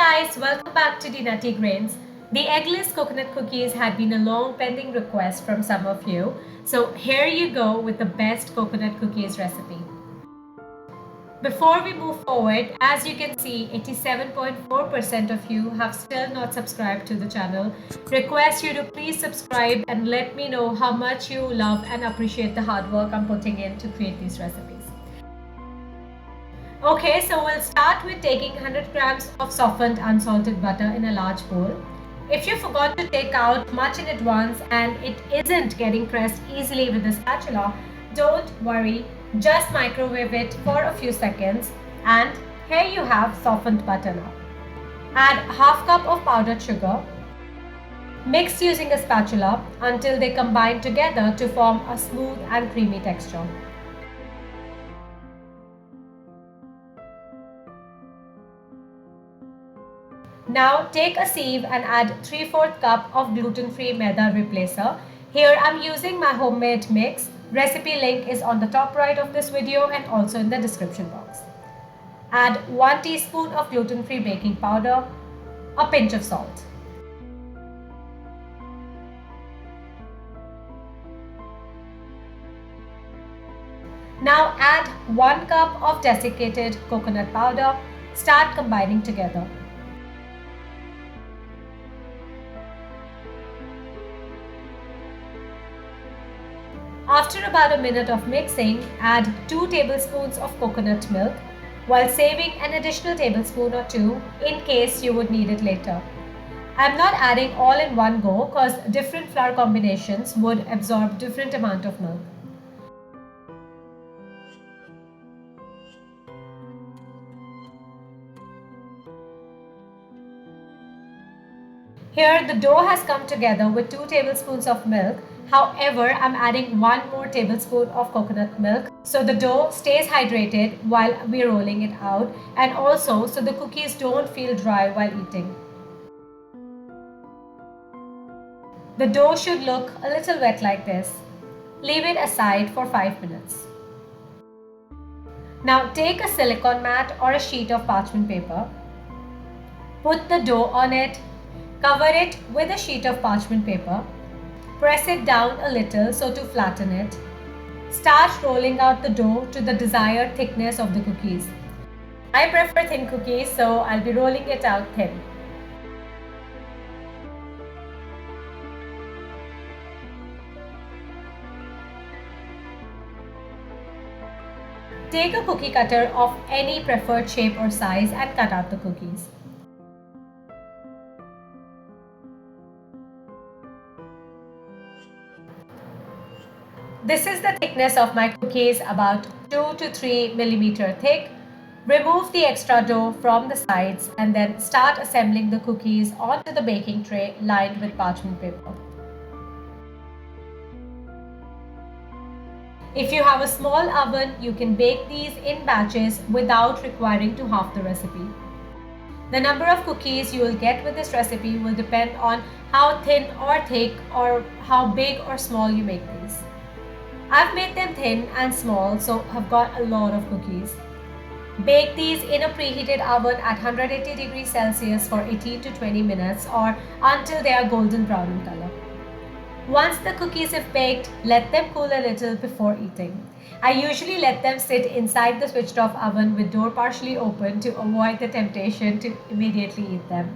guys, welcome back to the Nutty Grains. The Eggless Coconut Cookies had been a long pending request from some of you. So here you go with the best coconut cookies recipe. Before we move forward, as you can see, 87.4% of you have still not subscribed to the channel. Request you to please subscribe and let me know how much you love and appreciate the hard work I'm putting in to create these recipes. Okay, so we'll start with taking 100 grams of softened unsalted butter in a large bowl. If you forgot to take out much in advance and it isn't getting pressed easily with the spatula, don't worry, just microwave it for a few seconds and here you have softened butter now. Add half cup of powdered sugar. Mix using a spatula until they combine together to form a smooth and creamy texture. Now take a sieve and add 3/4 cup of gluten-free Maida Replacer. Here I'm using my homemade mix. Recipe link is on the top right of this video and also in the description box. Add 1 teaspoon of gluten-free baking powder, a pinch of salt. Now add 1 cup of desiccated coconut powder. Start combining together. After about a minute of mixing, add 2 tablespoons of coconut milk while saving an additional tablespoon or 2 in case you would need it later. I'm not adding all in one go because different flour combinations would absorb different amount of milk. Here the dough has come together with 2 tablespoons of milk. However, I'm adding 1 more tablespoon of coconut milk so the dough stays hydrated while we're rolling it out and also so the cookies don't feel dry while eating. The dough should look a little wet like this. Leave it aside for 5 minutes. Now take a silicone mat or a sheet of parchment paper. Put the dough on it. Cover it with a sheet of parchment paper. Press it down a little so to flatten it. Start rolling out the dough to the desired thickness of the cookies. I prefer thin cookies, so I'll be rolling it out thin. Take a cookie cutter of any preferred shape or size and cut out the cookies. This is the thickness of my cookies, about 2 to 3 millimeter thick. Remove the extra dough from the sides and then start assembling the cookies onto the baking tray lined with parchment paper. If you have a small oven, you can bake these in batches without requiring to halve the recipe. The number of cookies you will get with this recipe will depend on how thin or thick or how big or small you make these. I've made them thin and small, so I've got a lot of cookies. Bake these in a preheated oven at 180 degrees Celsius for 18 to 20 minutes or until they are golden brown in color. Once the cookies have baked, let them cool a little before eating. I usually let them sit inside the switched off oven with door partially open to avoid the temptation to immediately eat them.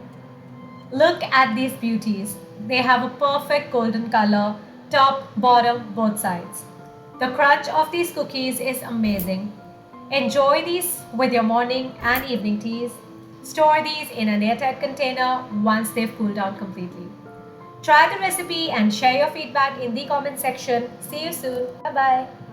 Look at these beauties. They have a perfect golden color, top, bottom, both sides. The crunch of these cookies is amazing. Enjoy these with your morning and evening teas. Store these in an airtight container once they've cooled down completely. Try the recipe and share your feedback in the comment section. See you soon. Bye-bye.